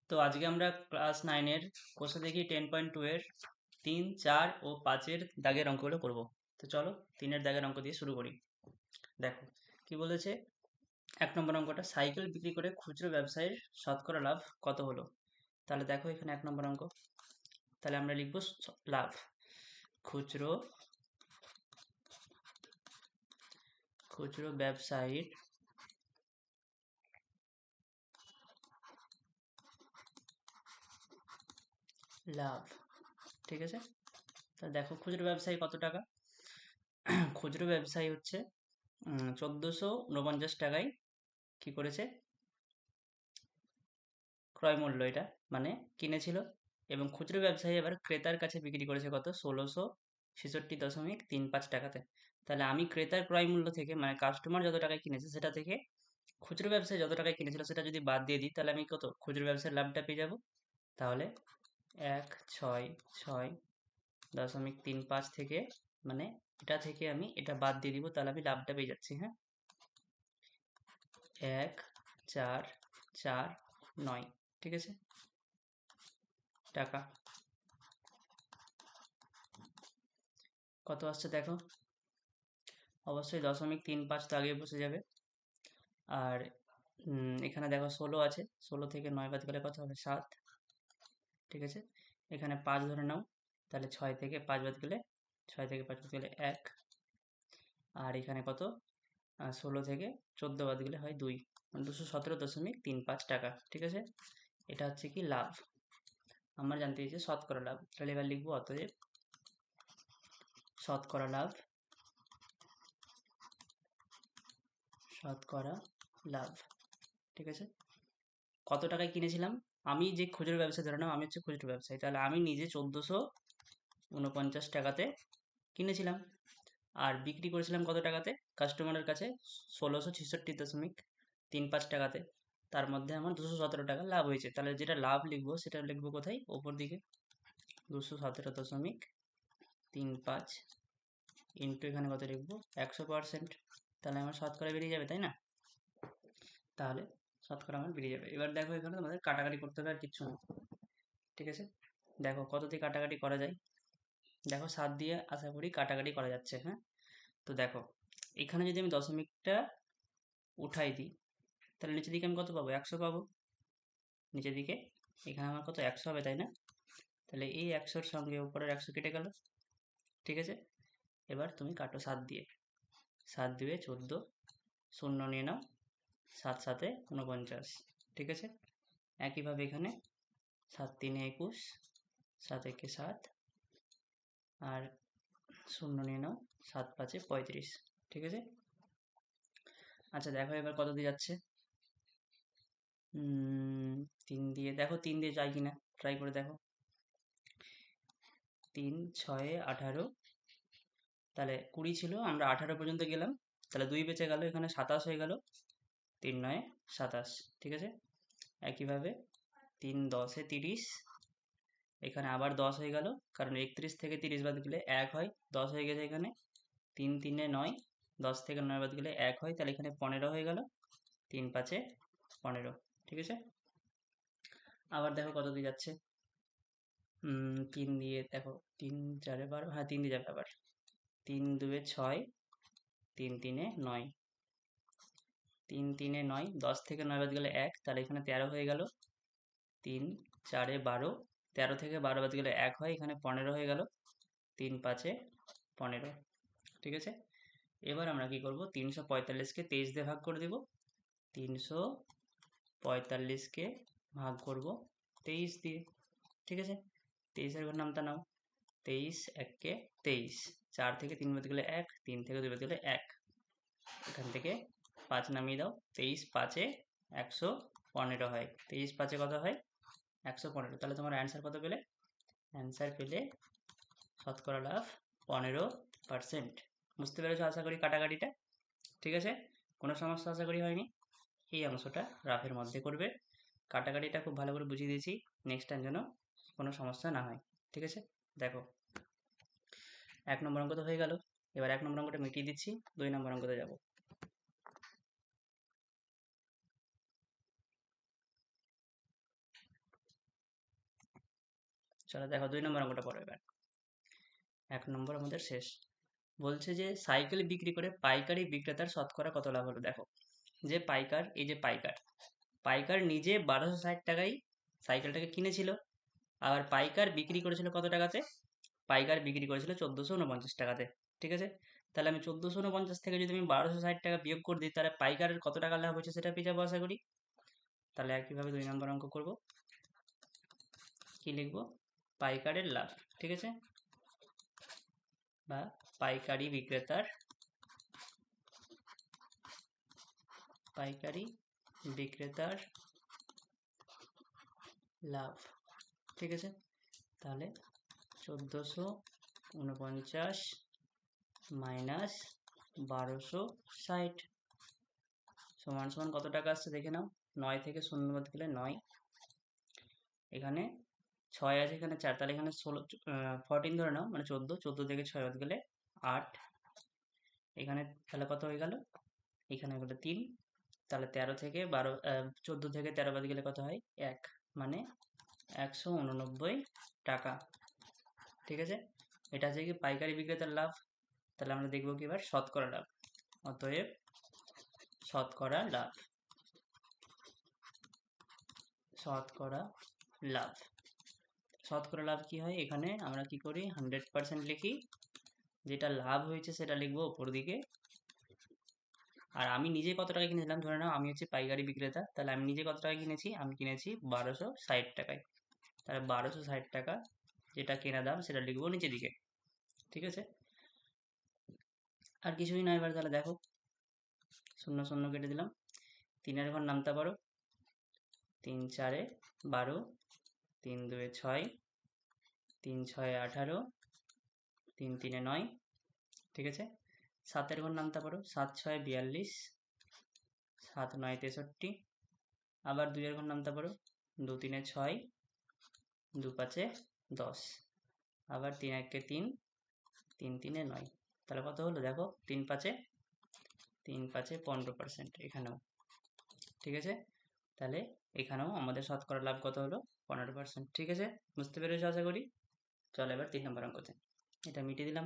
তো আজকে আমরা ক্লাস 9-এর কোষে দেখি 10.2 এর 3, 4 ও 5-এর দাগের অঙ্কগুলো করব। তো চলো 3-এর দাগের অঙ্ক দিয়ে শুরু করি। দেখো কি বলেছে, 1 নম্বর অঙ্কটা, সাইকেল বিক্রি করে খুচরো ব্যবসায়ীর শতকরা লাভ কত হলো। তাহলে দেখো এখানে 1 নম্বর অঙ্ক, তাহলে আমরা লিখব লাভ। খুচরো খুচরো ব্যবসায়ীর লাভ, ঠিক আছে। তাহলে দেখো খুচরো ব্যবসায়ী কত টাকা, খুচরো ব্যবসায়ী হচ্ছে 1449 টাকায় কি করেছে, ক্রয় মূল্য এটা, মানে কিনেছিল, এবং খুচরো ব্যবসায়ী এবার ক্রেতার কাছে বিক্রি করেছে কত, 1666.35 টাকাতে। তাহলে আমি ক্রেতার ক্রয় মূল্য থেকে, মানে কাস্টমার যত টাকায় কিনেছে সেটা থেকে খুচরো ব্যবসায়ী যত টাকায় কিনেছিল সেটা যদি বাদ দিয়ে দিই, তাহলে আমি কত খুচরো ব্যবসায়ীর লাভটা পেয়ে যাব। তাহলে 166.35 থেকে, মানে এটা থেকে আমি এটা বাদ দিয়ে দিব, তাহলে আমি লাভটা পেয়ে যাচ্ছি। হ্যাঁ, 1449, ঠিক আছে, টাকা। কত আসছে দেখো, অবশ্যই 0.35 তো আগে বসে যাবে। আর এখানে দেখো 16 আছে, 16 থেকে 9 বাদ গেলে কত হবে, 7, ঠিক আছে। এখানে 5 ধরে নাও, তাহলে 6 থেকে 5 বাদ গেলে, 6 থেকে 5 বাদ গেলে 1, আর এখানে কত, 16 থেকে 14 বাদ গেলে হয় 2, 217.35 টাকা, ঠিক আছে। এটা হচ্ছে কি লাভ, আমার জানতে চাইছে শতকরা লাভ। তাহলে এবার লিখবো অতএব শতকরা লাভ, শতকরা লাভ, ঠিক আছে। কত টাকায় কিনেছিলাম, আমি যে খুচরো ব্যবসায়ী, ধরে নাও আমি হচ্ছে খুচরো ব্যবসায়ী, তাহলে আমি নিজে 1449 টাকাতে কিনেছিলাম, আর বিক্রি করেছিলাম কত টাকাতে কাস্টমারের কাছে, 1666.35 টাকাতে। তার মধ্যে আমার 217 টাকা লাভ হয়েছে। তাহলে যেটা লাভ লিখবো সেটা লিখবো কোথায়, ওপর দিকে, 217.35 ইন্টু এখানে কত লিখবো, 100%। তাহলে আমার শতকরা বেরিয়ে যাবে, তাই না। তাহলে শতকরা আমার বেরিয়ে যাবে। এবার দেখো এখানে তোমাদের কাটাকাটি করতে হবে, আর কিচ্ছু না, ঠিক আছে। দেখো কত দিয়ে কাটাকাটি করা যায়, দেখো 7 দিয়ে আশা করি কাটাকাটি করা যাচ্ছে। হ্যাঁ, তো দেখো এখানে যদি আমি দশমিকটা উঠাই দিই, তাহলে নিচের দিকে আমি কত পাবো, 100 পাবো নিচের দিকে। এখানে আমার কত, 100 হবে, তাই না। তাহলে এই 100-র সঙ্গে উপরের 100 কেটে গেল, ঠিক আছে। এবার তুমি কাটো 7 দিয়ে, 7 দুয়ে 14, শূন্য নিয়ে নাও, 7 7-এ 49, ঠিক আছে। একইভাবে এখানে 7 3-এ 21, 7 1-এ 7, আর শূন্য নিয়ে নাও, 7 5-এ 35, ঠিক আছে। আচ্ছা দেখো এবার কত দিয়ে যাচ্ছে, 3 দিয়ে, দেখো 3 দিয়ে যায় কিনা ট্রাই করে দেখো। 3 6-এ 18, তাহলে 20 ছিল, আমরা 18 পর্যন্ত গেলাম, তাহলে 2 বেঁচে গেল, এখানে 27 হয়ে গেল, 3 9-এ 27, ঠিক আছে। একইভাবে 3 10-এ 30, এখানে আবার 10 হয়ে গেল, কারণ 31 থেকে 30 বাদ গেলে 1 হয়, 10 হয়ে গেছে এখানে। 3 3-এ 9, 10 থেকে 9 বাদ গেলে 1 হয়, তাহলে এখানে 15 হয়ে গেল, 3 5-এ 15, ঠিক আছে। আবার দেখো কত দিয়ে যাচ্ছে, 3 দিয়ে দেখো, 3 4-এ 12, হ্যাঁ 3 দিয়ে যাবে আবার, 3 2-এ 6, 3 3-এ 9, 3 3-এ 9, 10 থেকে 9 বাদ গেলে 1, তাহলে এখানে 13 হয়ে গেল, 3 4-এ 12, 13 থেকে 12 বাদ গেলে 1 হয়, এখানে 15 হয়ে গেল, 3 5-এ 15, ঠিক আছে। এবার আমরা কি করব, 345-কে 23 দিয়ে ভাগ করে দেব, 345-কে ভাগ করব 23 দিয়ে, ঠিক আছে। 23-এর ঘর নামতা নাও, 23 1-কে 23, 4 থেকে 3 বাদ গেলে 1, 3 থেকে 2 বাদ গেলে 1, এখান থেকে 5 নামিয়ে দাও, 23 5-এ 115 হয়, 23 5-এ কত হয়, 115। তাহলে তোমার অ্যান্সার কত পেলে, অ্যান্সার পেলে শতকরা লাভ 15%। বুঝতে পেরেছো আশা করি কাটাকাটিটা, ঠিক আছে। কোনো সমস্যা আশা করি হয়নি। এই অংশটা রাফের মধ্যে করবে, কাটাকাটিটা খুব ভালো করে বুঝিয়ে দিয়েছি, নেক্সট টাইম যেন কোনো সমস্যা না হয়, ঠিক আছে। দেখো 1 নম্বর অঙ্ক তো হয়ে গেল, এবার 1 নম্বর অঙ্কটা মিটিয়ে দিচ্ছি, 2 নম্বর অঙ্কতে যাব। চলো দেখো 2 নম্বর অঙ্কটা পড়ো এবার। 1 নম্বর আমাদের শেষ। বলছে যে সাইকেল বিক্রি করে পাইকারি বিক্রেতার শতকরা কত লাভ হলো। দেখো যে পাইকার, এই যে পাইকার নিজে 1260 টাকায় সাইকেলটাকে কিনেছিল, আবার পাইকার বিক্রি করেছিল কত টাকাতে? পাইকার বিক্রি করেছিল 1449 টাকাতে। ঠিক আছে, তাহলে আমি 1449 থেকে যদি আমি 1260 টাকা বিয়োগ করে দিই, তাহলে পাইকারের কত টাকা লাভ হয়েছে সেটা পেয়ে যাবো আশা করি। তাহলে একইভাবে 2 নম্বর অঙ্ক করব। কি লিখবো? পাইকারের লাভ। ঠিক আছে, বা পাইকারি বিক্রেতার লাভ। ঠিক আছে, তাহলে 1449 মাইনাস 1260 সমান সমান কত টাকা আসছে দেখে নাও। 9 থেকে 0 বাদ গেলে 9, এখানে 6 আছে, এখানে 4, তাহলে এখানে 14 ধরে নাও, মানে 14 থেকে 6 বাদ গেলে 8, এখানে তাহলে কত হয়ে গেল? এখানে হলো 3, তাহলে 13 থেকে 12, 14 থেকে 13 বাদ গেলে কত হয়? 1, মানে 189 টাকা। ঠিক আছে, এটা হচ্ছে কি পাইকারি বিক্রেতার লাভ। তাহলে আমরা দেখবো কি এবার শতকরা লাভ। অতএব শতকরা লাভ, শতকরা লাভ, শতকরা লাভ কি হয়? এখানে আমরা কি করি? 100% লিখি, যেটা লাভ হয়েছে সেটা লিখবো উপর দিকে। আর আমি নিজে কত টাকা কিনেছিলাম, ধরে নাও আমি হচ্ছে পাইকারি বিক্রেতা, তাহলে আমি নিজে কত টাকা কিনেছি? আমি কিনেছি 1260 টাকায়। তাহলে 1260 টাকা যেটা কেনা দাম সেটা লিখবো নিচের দিকে। ঠিক আছে, আর কিছুই না। এবার তাহলে দেখো, 0 0 কেটে দিলাম, 3-এর ঘর নামতে পারো। 3 4 12, 3 2 6, 3 6 18, 3 3 9। ঠিক আছে, 7-এর ঘর নামতে পারো। 7 6 42, 7 9 63। আবার 2-এর ঘর নামতে পারো। 2 3 6, 2 5 10। আবার 3 1 3, 3 3 9। তাহলে কত হলো দেখো? 3 5 15% এখানেও। ঠিক আছে, তাহলে এখানেও আমাদের শতকরা লাভ কত হলো? 15%। ঠিক আছে, বুঝতে পেরেছো আশা করি। চলো এবার 3 নম্বর অঙ্কতে, এটা মিটিয়ে দিলাম।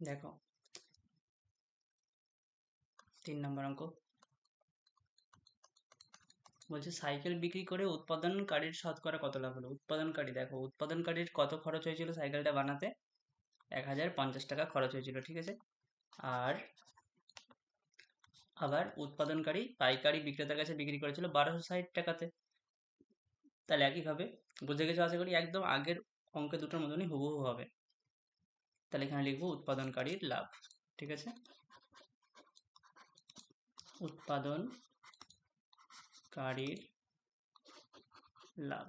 দেখো 3 নম্বর অঙ্ক বলছে সাইকেল বিক্রি করে উৎপাদনকারীর শতকরা কত লাভ হলো। উৎপাদনকারী, দেখো উৎপাদনকারীর কত খরচ হয়েছিল সাইকেলটা বানাতে? 1050 টাকা খরচ হয়েছিল। ঠিক আছে, আর আবার উৎপাদনকারী পাইকারি বিক্রেতার কাছে বিক্রি করেছিল 1260 টাকাতে। তাহলে একইভাবে বুঝে গেছো আশা করি, একদম আগের অঙ্কের দুটোর মতনই হুবহু হবে। তাহলে এখানে লিখবো উৎপাদনকারীর লাভ। ঠিক আছে, উৎপাদনকারীর লাভ,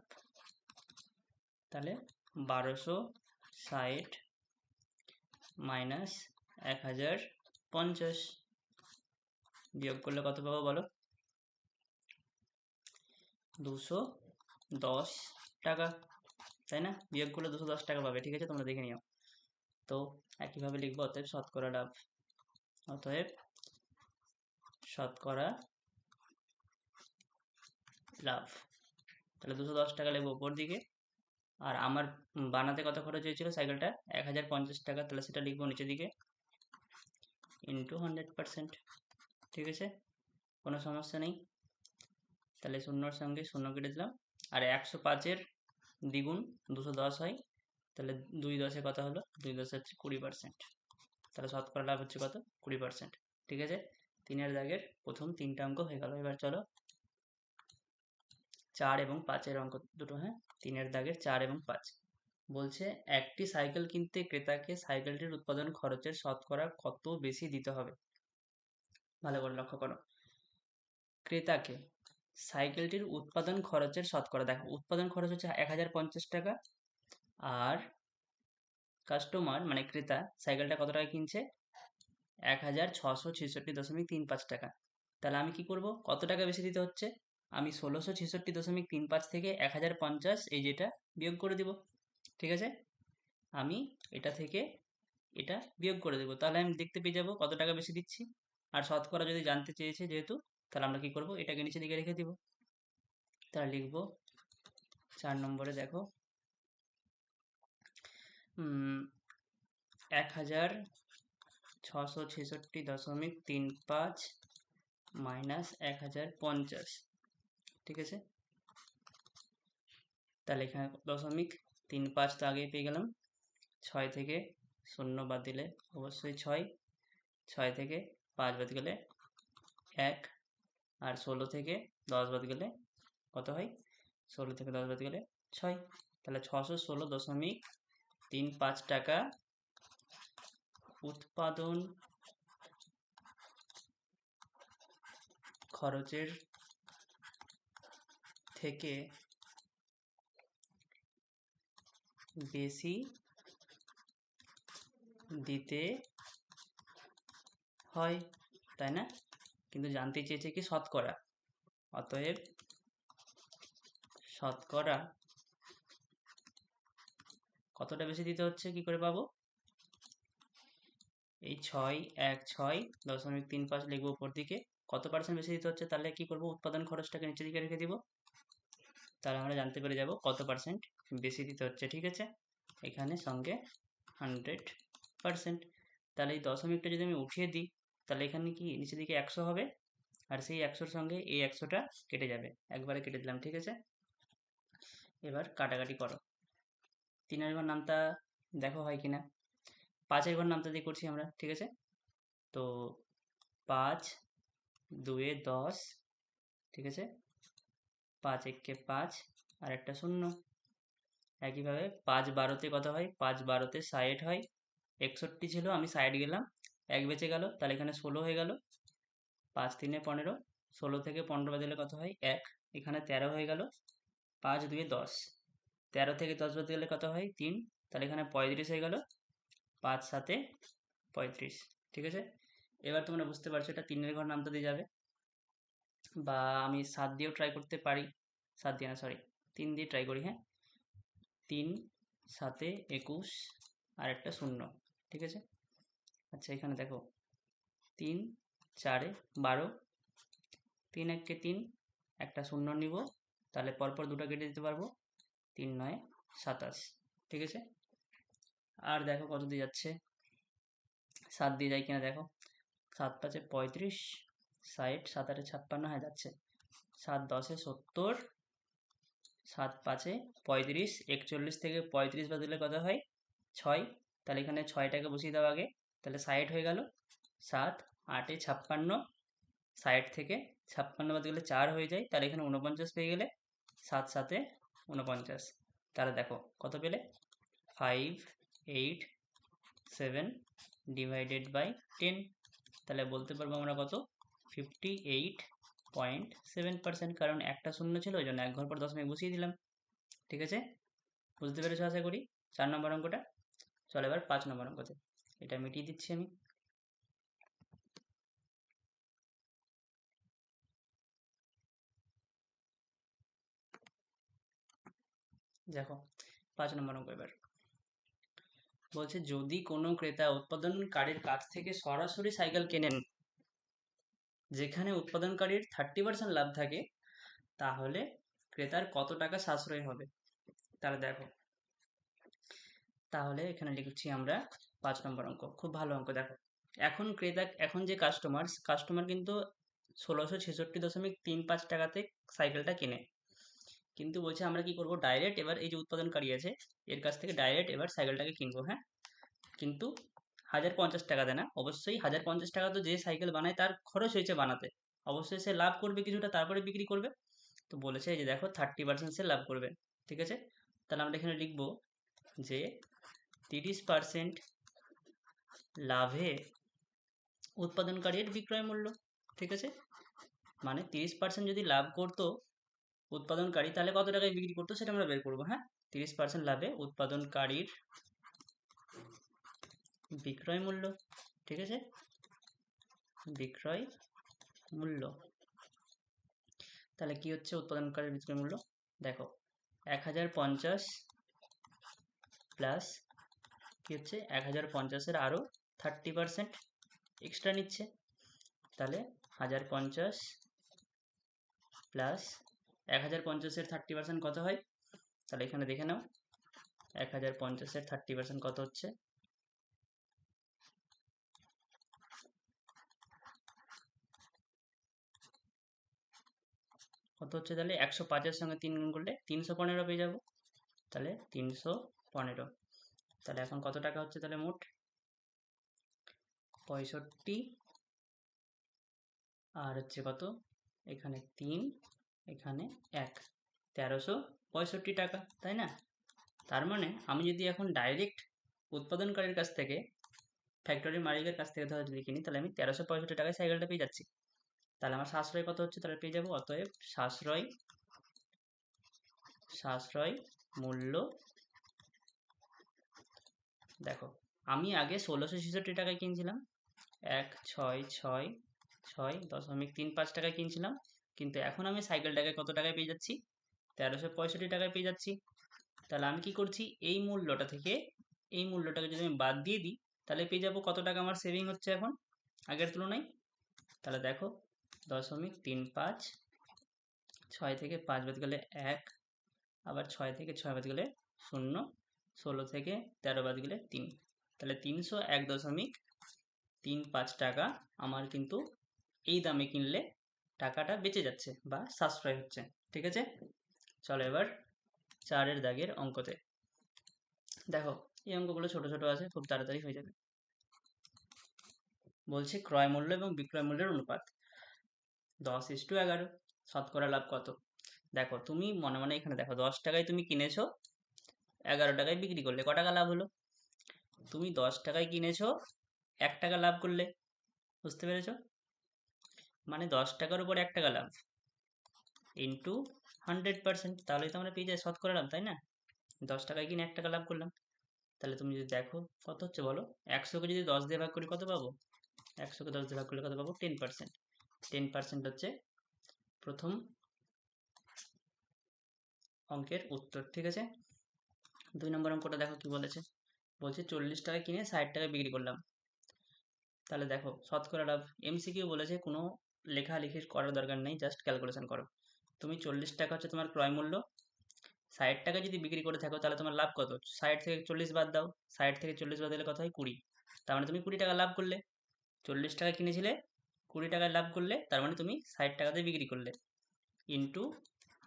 তাহলে 1260 মাইনাস 1050 বিয়োগ করলে কত পাবো বলো? 210 টাকা, তাই না? বিয়োগ করলে 210 টাকা পাবে। ঠিক আছে, তোমরা দেখে নিও। তো একইভাবে লিখবো অতএব শতকরা লাভ, অতএব শতকরা লাভ। তাহলে 210 টাকা লিখবো উপর দিকে, আর আমার বানাতে কত খরচ হয়েছিল সাইকেলটা? 1050 টাকা, তাহলে সেটা লিখবো নিচের দিকে ইন্টু 100%। ঠিক আছে, কোনো সমস্যা নেই। তাহলে 0-র সঙ্গে 0 কেটে দিলাম, আর 105-এর দ্বিগুণ 210 হয়, তাহলে 2 10-এ কত হলো? 2 10 হচ্ছে 20%। তাহলে শতকরা লাভ হচ্ছে কত? 20%। ঠিক আছে, 3-এর দাগের প্রথম 3টা অঙ্ক হয়ে গেল। এবার চলো 4 এবং 5-এর অঙ্ক দুটো। হ্যাঁ, 3-এর দাগের 4 এবং 5 বলছে একটি সাইকেল কিনতে ক্রেতাকে সাইকেলটির উৎপাদন খরচের শতকরা কত বেশি দিতে হবে। ভালো করে লক্ষ্য করো, ক্রেতাকে সাইকেলটির উৎপাদন খরচের শতকরা, দেখো উৎপাদন খরচ হচ্ছে 1050 টাকা, আর কাস্টমার মানে ক্রেতা সাইকেলটা কত টাকা কিনছে? 1666.35 টাকা। তাহলে আমি কি করব? কত টাকা বেশি দিতে হচ্ছে? আমি 1666.35 থেকে 1050 এই যেটা বিয়োগ করে দিব। ঠিক আছে, আমি এটা থেকে এটা বিয়োগ করে দেবো, তাহলে আমি দেখতে পেয়ে যাবো কত টাকা বেশি দিচ্ছি। আর শতকরা যদি জানতে চেয়েছে যেহেতু, তাহলে আমরা কি করব, এটাকে নিচের দিকে রেখে দিব। তাহলে লিখব 4 নম্বরে দেখো 1666.35 মাইনাস 1050, ঠিক আছে। তাহলে এখানে 0.35 তো আগেই পেয়ে গেলাম। 6 থেকে 0 বাদ দিলে অবশ্যই 6, 6 থেকে 5 বাদ গেলে 1, আর 16 থেকে 10 বাদ গেলে কত হয়, 16 থেকে 10 বাদ গেলে 6। তাহলে 616.35 টাকা উৎপাদন খরচের থেকে বেশি দিতে হয়, তাই না? কিন্তু জানতে চেয়েছে কি শতকরা, অতএব শতকরা কতটা বেশি দিতে হচ্ছে কি করে পাবো, এই 6.35 লিখবো উপর দিকে, কত পার্সেন্ট বেশি দিতে হচ্ছে, তাহলে কি করব, উৎপাদন খরচটাকে নিচের দিকে রেখে দিব, তাহলে আমরা জানতে পেরে যাব কত পার্সেন্ট বেশি দিতে হচ্ছে, ঠিক আছে। এখানে সঙ্গে 100%। তাহলে এই দশমিকটা যদি আমি উঠিয়ে দিই, তাহলে এখানে কি নিচের দিকে 100 হবে, আর সেই 100-র সঙ্গে এই 100টা কেটে যাবে, একবারে কেটে দিলাম, ঠিক আছে। এবার কাটাকাটি করো, 3-এর ঘর নামতা দেখো হয় কিনা, 5-এর ঘর নামতা দিয়ে করছি আমরা, ঠিক আছে। তো 5 2-এ 10, ঠিক আছে, 5 1-কে 5 আর একটা 0। একইভাবে 5 12-তে কত হয়, 5 12-তে 60 হয়, 61 ছিল, আমি 60 গেলাম, 1 বেঁচে গেল, তাহলে এখানে 16 হয়ে গেল। 5 3-এ 15, 16 থেকে 15 বাদ দিলে কত হয় 1, এখানে 13 হয়ে গেল। 5 2-এ 10, 13 থেকে 10 বাদ দিলে কত হয় 3, তাহলে এখানে 35 হয়ে গেল। 5 7-এ 35, ঠিক আছে। এবার তোমরা বুঝতে পারছো এটা 3-এর ঘর নামতা দিয়ে যাবে, বা আমি 7 দিয়েও ট্রাই করতে পারি, 7 দিয়ে না সরি 3 দিয়ে ট্রাই করি, হ্যাঁ। 3 7-এ 21 আর একটা 0, ঠিক আছে। আচ্ছা এখানে দেখো 3 4-এ 12, 3 1-কে 3, একটা 0 নিব, তাহলে পরপর দুটো কেটে দিতে পারবো, 3 9-এ 27, ঠিক আছে। আর দেখো কত দিয়ে যাচ্ছে, 7 দিয়ে যায় কিনা দেখো, 7 5-এ 35, 60, 7 8-এ 56, হয়ে যাচ্ছে। 7 10-এ 70, 7 5-এ 35, 41 থেকে 35 বাদ দিলে কত হয় 6, তাহলে এখানে 6টাকে বসিয়ে দাও আগে, তাহলে 60 হয়ে গেল। 7 8-এ 56, 60 থেকে 56 বাদ দিলে 4 হয়ে যায়, তাহলে এখানে 49 পেয়ে গেলে, 7 7-এ 49, তাহলে দেখো কত পেলে, 5 8 7 ডিভাইডেড বাই 10, তাহলে বলতে পারবো আমরা কত, 58.7%, কারণ একটা শূন্য ছিল ওই জন্য এক ঘর পর দশমিক বসিয়ে দিলাম, ঠিক আছে। বুঝতে পেরেছো আশা করি 4 নম্বর অঙ্কটা। চলো এবার 5 নম্বর অঙ্কতে, এটা মিটিয়ে দিচ্ছি আমি। দেখো 5 নম্বর অঙ্ক এবার বলছে, যদি কোনো ক্রেতা উৎপাদনকারীর কাছ থেকে সরাসরি সাইকেল কেনেন যেখানে উৎপাদনকারীর 30% লাভ থাকে, তাহলে ক্রেতার কত টাকা সাশ্রয় হবে। তাহলে দেখো, তাহলে এখানে লিখছি আমরা 5 নম্বর অঙ্ক, খুব ভালো অঙ্ক। দেখো এখন যে কাস্টমার কিন্তু 1666.35 টাকাতে সাইকেলটা কেনে, কিন্তু বলছে আমরা কি করব, ডাইরেক্ট এবার এই যে উৎপাদনকারী আছে এর কাছ থেকে ডাইরেক্ট এবার সাইকেলটাকে কিনবো, হ্যাঁ। কিন্তু 1050 টাকা দেয় না, অবশ্যই 1050 টাকা তো যে সাইকেল বানায় তার খরচ হয়েছে বানাতে, অবশ্যই সে লাভ করবে কিছুটা, তারপরে বিক্রি করবে। তো বলেছে এই যে দেখো 30% সে লাভ করবে, ঠিক আছে। তাহলে আমরা এখানে লিখবো যে 30% লাভে উৎপাদনকারীর বিক্রয় মূল্য, ঠিক আছে। মানে 30% যদি লাভ করতো উৎপাদনকারী, তাহলে কত টাকায় বিক্রি করতো সেটা আমরা বের করবো, হ্যাঁ। 30% লাভে উৎপাদনকারীর বিক্রয় মূল্য, ঠিক আছে, বিক্রয় মূল্য। তাহলে কি হচ্ছে উৎপাদনকারীর বিক্রয় মূল্য, দেখো 1050 প্লাস কি হচ্ছে 1050-এর আরও 30% এক্সট্রা নিচ্ছে। তাহলে 1050 প্লাস 1050-এর 30% কত হয়? তাহলে এখানে দেখে নাও 1050-এর 30% কত হচ্ছে। কত হচ্ছে তাহলে 105-এর সঙ্গে 3 গুণ করলে 315 পেয়ে যাবো। তাহলে 315। তাহলে এখন কত টাকা হচ্ছে তাহলে মোট? 65 আর হচ্ছে কত, এখানে 3, এখানে 1, 1365 টাকা, তাই না? তার মানে আমি যদি এখন ডাইরেক্ট উৎপাদনকারীর কাছ থেকে, ফ্যাক্টরির মালিকের কাছ থেকে ধরো যদি কিনি, তাহলে আমি 1365 টাকায় সাইকেলটা পেয়ে যাচ্ছি। তাহলে আমার সাশ্রয় কত হচ্ছে তাহলে পেয়ে যাবো। অতএব সাশ্রয় মূল্য, দেখো আমি আগে 1666 টাকায় কিনছিলাম, 1666.35 টাকায় কিনছিলাম, কিন্তু এখন আমি সাইকেলটাকে কত টাকায় পেয়ে যাচ্ছি? 1365 টাকায় পেয়ে যাচ্ছি। তাহলে আমি কি করছি, এই মূল্যটা থেকে এই মূল্যটাকে যদি আমি বাদ দিয়ে দিই, তাহলে পেয়ে যাবো কত টাকা আমার সেভিং হচ্ছে এখন আগের তুলনায়। তাহলে দেখো 0.35, 6 থেকে 5 বাদ গেলে 1, আবার 6 থেকে 6 বাদ গেলে 0, 16 থেকে 13 বাদ গেলে 3, তাহলে 301.35 টাকা আমার কিন্তু এই দামে কিনলে টাকাটা বেঁচে যাচ্ছে বা সাশ্রয় হচ্ছে। ঠিক আছে, চলো এবার 4-এর দাগের অঙ্কতে। দেখো এই অঙ্কগুলো ছোট ছোট আছে, খুব তাড়াতাড়ি হয়ে যাবে। বলছে ক্রয় মূল্য এবং বিক্রয় মূল্যের অনুপাত 10:11। শতকরা লাভ কত? দেখো তুমি মনে মনে এখানে দেখো 10 টাকায় তুমি কিনেছো, 11 টাকায় বিক্রি করলে, ক টাকা লাভ হলো? তুমি 10 টাকায় কিনেছো, 1 টাকা লাভ করলে, বুঝতে পেরেছো? মানে 10 টাকার উপর 1 টাকা লাভ ইন্টু 100%, তাহলেই তো আমরা পেয়ে যাই শতকরা লাভ, তাই না? 10 টাকায় কিনে 1 টাকা লাভ করলাম। তাহলে তুমি যদি দেখো কত হচ্ছে বলো, 100-কে যদি 10 দিয়ে ভাগ করি কত পাবো? 100-কে 10 দিয়ে ভাগ করলে কত পাবো? 10%। 10% হচ্ছে প্রথম অঙ্কের উত্তর। ঠিক আছে, 2 নম্বর অঙ্কটা দেখো কি বলেছে। বলছে 40 টাকায় কিনে 60 টাকায় বিক্রি করলাম। তাহলে দেখো শতকরা লাভ, এমসিকিউ বলেছে, কোনো লেখালেখি করার দরকার নেই, জাস্ট ক্যালকুলেশন করো। তুমি 40 টাকা হচ্ছে তোমার ক্রয় মূল্য, 60 টাকা যদি বিক্রি করে থাকো তাহলে তোমার লাভ কত? 60 থেকে 40 বাদ দাও, 60 থেকে 40 বাদ দিলে কত হয়? 20। তার মানে তুমি 20 টাকা লাভ করলে। 40 টাকা কিনেছিলে, 20 টাকায় লাভ করলে, তার মানে তুমি 60 টাকাতে বিক্রি করলে, ইন্টু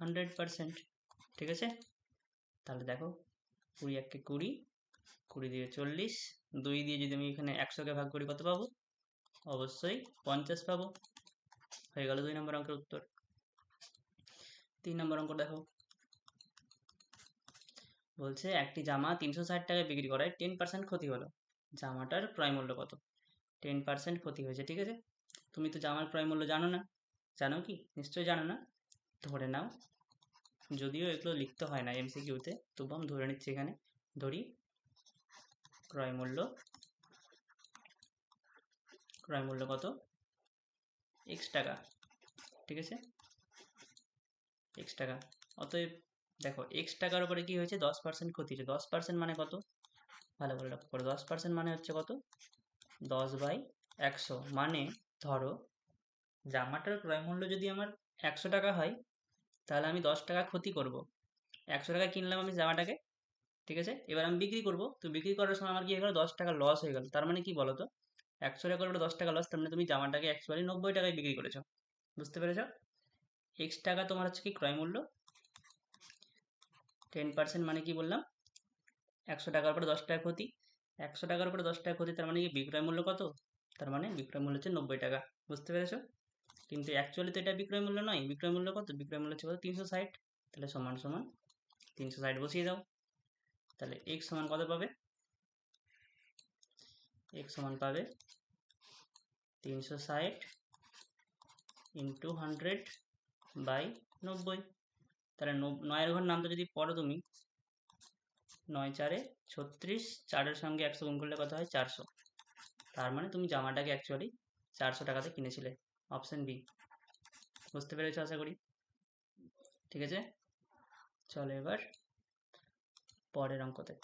100%। ঠিক আছে, তাহলে দেখো 20 1 কে 20, 20 দিয়ে 40, 2 দিয়ে যদি আমি এখানে 100-কে ভাগ করি কত পাবো? অবশ্যই 50 পাবো। হয়ে গেল 2 নম্বর অঙ্কের উত্তর। 3 নম্বর অঙ্ক দেখো। বলছে একটি জামা 360 টাকায় বিক্রি করায় 10% ক্ষতি হলো, জামাটার ক্রয় মূল্য কত? 10% ক্ষতি হয়েছে। ঠিক আছে, তুমি তো জামার ক্রয় মূল্য জানো না, জানো কি? নিশ্চয়ই জানো না। ধরে নাও, যদিও এগুলো লিখতে হয় না এমসিকিউতে, তবু আমি ধরে নিচ্ছি এখানে। ধরি ক্রয় মূল্য কত? x টাকা। ঠিক আছে, x টাকা। অতএব দেখো x টাকার উপরে কি হয়েছে? 10% ক্ষতি হয়েছে। 10% মানে কত? ভালো করে লক্ষ্য করো, 10% মানে হচ্ছে কত? 10/100। মানে ধরো জামাটার ক্রয় মূল্য যদি আমার 100 টাকা হয়, তাহলে আমি 10 টাকা ক্ষতি করব। 100 টাকা কিনলাম আমি জামাটাকে, ঠিক আছে, এবার আমি বিক্রি করব, তো বিক্রি করার সময় আমার কি হয়ে গেল? 10 টাকা লস হয়ে গেল। তার মানে কি বলো তো, 100 টাকার উপরে 10 টাকা লস, তার মানে তুমি জামাটাকে অ্যাকচুয়ালি 90 টাকায় বিক্রি করেছো। বুঝতে পেরেছো? x টাকা তোমার হচ্ছে কি ক্রয় মূল্য, 10% মানে কি বললাম? 100 টাকার উপরে 10 টাকা ক্ষতি, 100 টাকার উপরে 10 টাকা ক্ষতি, তার মানে কি বিক্রয় মূল্য কত? তার মানে বিক্রয় মূল্য হচ্ছে 90 টাকা। বুঝতে পেরেছো? কিন্তু অ্যাকচুয়ালি তো এটা বিক্রয় মূল্য নয়। বিক্রয় মূল্য কত? বিক্রয় মূল্য হচ্ছে কত? 360। তাহলে সমান সমান 360 বসিয়ে দাও। তাহলে x সমান কত পাবে? x সমান পাবে 360 ইন্টু 100/90। তাহলে 9-এর ঘর নামটা যদি পড়ো তুমি, 9 4 36, 4-এর সঙ্গে 100 গুণ করলে কত হয়? 400। তার মানে তুমি জামাটাকে অ্যাকচুয়ালি 400 টাকাতে কিনেছিলে। Option B. বুঝতে পেরেছো আশা করি। ঠিক আছে, চলো এবার পরের অঙ্কতে।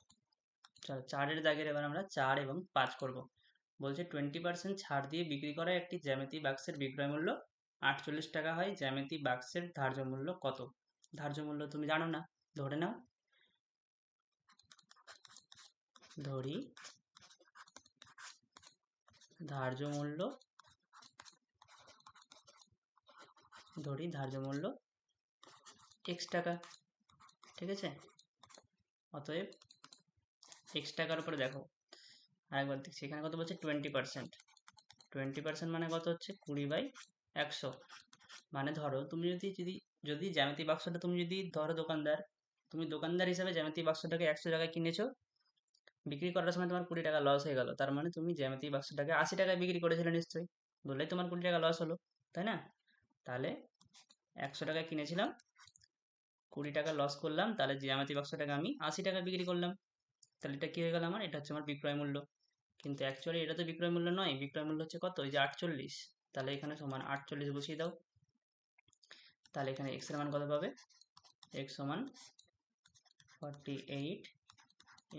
চলো 4-এর দাগের এবার আমরা 4 এবং 5 করব। বলছে 20% ছাড় দিয়ে বিক্রি করা একটি জ্যামিতি বাক্সের বিক্রয় মূল্য 48 টাকা হয়, জ্যামিতি বাক্সের ধার্য মূল্য কত? ধার্য মূল্য তুমি জানো না, ধরে নাও, ধরি ধার্য মূল্য x টাকা, ঠিক আছে? অতএব x টাকার উপরে দেখো আরেকবার দেখছি, এখানে কত বলছে 20%। 20% মানে কত হচ্ছে 20/100। মানে ধরো তুমি যদি জ্যামিতি বাক্সটা তুমি যদি ধরো তুমি দোকানদার হিসাবে জ্যামিতি বাক্সটাকে 100 টাকায় কিনেছো, বিক্রি করার সময় তোমার 20 টাকা লস হয়ে গেল, তার মানে তুমি জ্যামিতি বাক্সটাকে 80 টাকায় বিক্রি করেছিলে নিশ্চয়ই, বললেই তোমার 20 টাকা লস হলো, তাই না? তাহলে 100 টাকায় কিনেছিলাম, 20 টাকা লস করলাম, তাহলে জ্যামিতি বাক্সটাকে আমি 80 টাকা বিক্রি করলাম, তাহলে এটা কি হয়ে গেল আমার? এটা হচ্ছে আমার বিক্রয় মূল্য। কিন্তু অ্যাকচুয়ালি এটা তো বিক্রয় মূল্য নয়, বিক্রয় মূল্য হচ্ছে কত? ওই যে 48। তাহলে এখানে সমান 48 বসিয়ে দাও। তাহলে এখানে x এর মান কত পাবে? x সমান 48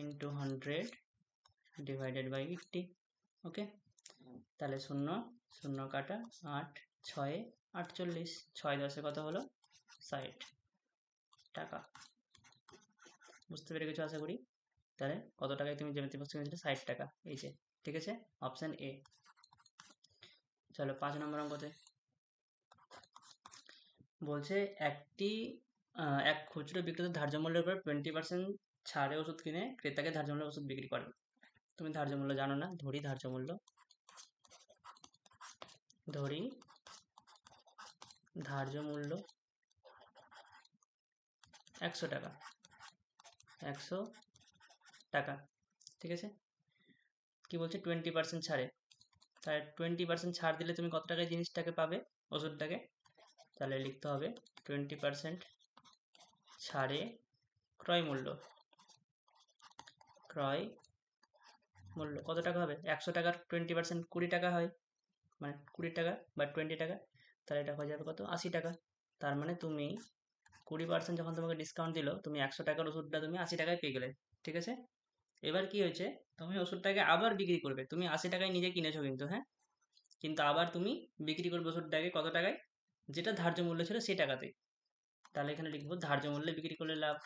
ইন্টু 100 ডিভাইডেড বাই 80। ওকে, তাহলে 0 0 কাটা 8 6 48, 6 10 কত হলো? 60 টাকা। বুঝতে পেরে গেছো আশা করি। তাহলে কত টাকায় তুমি জ্যামিতি বাক্স কিনেছিলে? 60 টাকা। এই যে, ঠিক আছে, অপশান এ। চলো 5 নম্বর অঙ্কতে বলছে এক খুচরো বিক্রেতা ধার্য মূল্যের উপর 20% ছাড়ে ওষুধ কিনে ক্রেতাকে ধার্য মূল্যে ওষুধ বিক্রি করেন। তুমি ধার্য মূল্য জানো না, ধরি ধার্য মূল্য 100 টাকা, 100 টাকা, ঠিক আছে? কি বলছে? 20% ছাড়ে, তাহলে 20% ছাড় দিলে তুমি কত টাকায় জিনিসটাকে পাবে, ওষুধটাকে? তাহলে লিখতে হবে 20% ছাড়ে ক্রয় মূল্য কত টাকা হবে? 100 টাকার 20% 20 টাকা হয়, মানে 20 টাকা বা 20 টাকা, তাহলে এটা হয়ে যাবে কত? 80 টাকা। তার মানে তুমি 20% যখন তোমাকে ডিসকাউন্ট দিল, তুমি 100 টাকার ওষুধটা তুমি 80 টাকায় পেয়ে গেলে, ঠিক আছে? এবার কি হয়েছে? তুমি ওষুধটাকে আবার বিক্রি করবে, তুমি 80 টাকায় নিজে কিনেছো কিন্তু, হ্যাঁ, কিন্তু আবার তুমি বিক্রি করবে ওষুধটাকে কত টাকায়? যেটা ধার্য মূল্য ছিল সেই টাকাতেই। তাহলে এখানে লিখবো ধার্য মূল্যে বিক্রি করলে লাভ,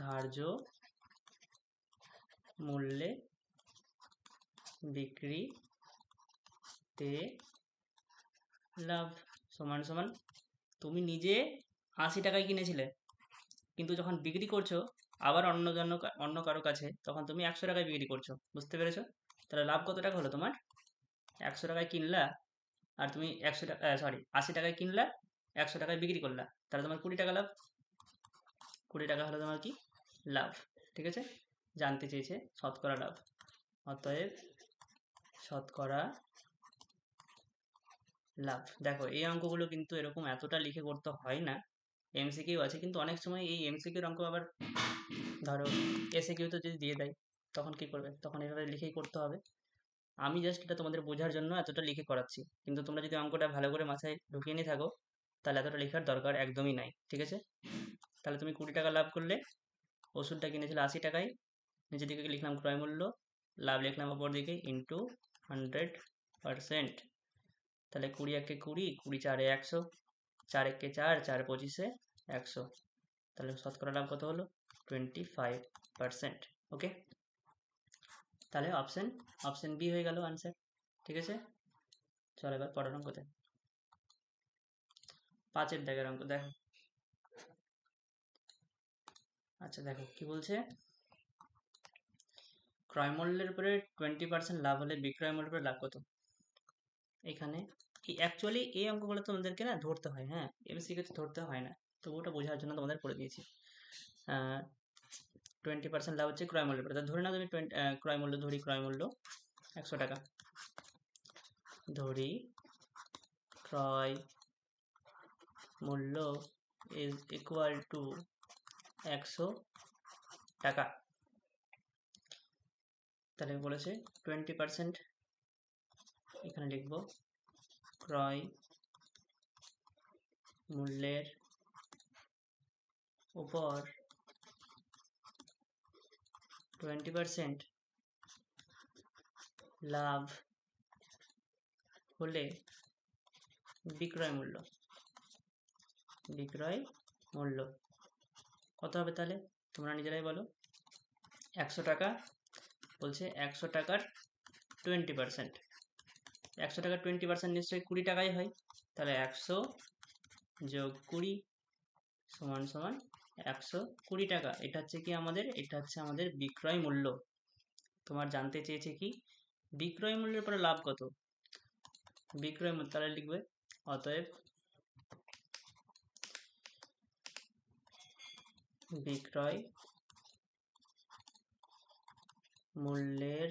ধার্য মূল্যে বিক্রিতে লাভ সমান সমান তুমি নিজে 80 টাকায় কিনেছিলে, কিন্তু যখন বিক্রি করছো আবার অন্য কারো কাছে, তখন তুমি 100 টাকায় বিক্রি করছো। বুঝতে পেরেছো? তাহলে লাভ কত টাকা হলো তোমার? 100 টাকায় কিনলা, আর তুমি 80 টাকায় কিনলা, 100 টাকায় বিক্রি করলা, তাহলে তোমার 20 টাকা লাভ। 20 টাকা হলো তোমার কি? লাভ। ঠিক আছে, জানতে চেয়েছে শতকরা লাভ, অতএব শতকরা লাভ। দেখো এই অঙ্কগুলো কিন্তু এরকম এতটা লিখে করতে হয় না, এমসিকিউ আছে, কিন্তু অনেক সময় এই এমসিকিউর অঙ্ক আবার ধরো এসিকিউ তো যদি দিয়ে দেয়, তখন কি করবে? তখন এভাবে লিখেই করতে হবে। আমি জাস্ট এটা তোমাদের বোঝার জন্য এতটা লিখে করাচ্ছি, কিন্তু তোমরা যদি অঙ্কটা ভালো করে মাথায় ঢুকিয়ে নিয়ে থাকো, তাহলে এতটা লেখার দরকার একদমই নাই। ঠিক আছে, তাহলে তুমি 20 টাকা লাভ করলে, ওষুধটা কিনেছিলে 80 টাকায়, নিচের দিকে লিখলাম ক্রয় মূল্য, লাভ লিখলাম অপর দিকে ইন্টু 100%। তাহলে 20 একে 20, 20 4 100, 4 একে 4, 4 25 100, তাহলে শতকরা লাভ কত হলো? 25%। ওকে, তাহলে অপশন বি হয়ে গেল আনসার। ঠিক আছে, চলো এবার পরের অঙ্কতে। 5-এর দাগের অঙ্ক দেখো। আচ্ছা দেখো কি বলছে, ক্রয় মূল্যের উপরে 20% লাভ হলে বিক্রয় মূল্যের উপরে লাভ কত? এখানে অ্যাকচুয়ালি এই অঙ্কগুলো তোমাদেরকে না ধরতে হয়, হ্যাঁ, এমসিকিউ ধরতে হয় না, তো ওটা বোঝার জন্য তোমাদের করে দিয়েছি। 20% লাভ হচ্ছে ক্রয় মূল্যের উপরে, ধরে নাও তুমি ক্রয় মূল্য, ধরি ক্রয় মূল্য 100 টাকা, ধরি ক্রয় মূল্য ইজ ইকুয়াল টু 100 টাকা। তাহলে বলেছে 20%, এখানে লিখব ক্রয় মূল্যের উপর 20% লাভ হলে বিক্রয় মূল্য কত হবে তাহলে তোমরা নিজেরাই বলো। 100 টাকা বলছে, 100 টাকার 20%, 100 টাকার 20% নিশ্চয়ই 20 টাকাই হয়। তাহলে 100 যোগ 20 সমান সমান 120 টাকা। এটা হচ্ছে আমাদের বিক্রয় মূল্য। তোমার জানতে চেয়েছে কি বিক্রয় মূল্যের পরে লাভ কত, বিক্রয় মূল্য। তাহলে লিখবে অতএব বিক্রয় মূল্যের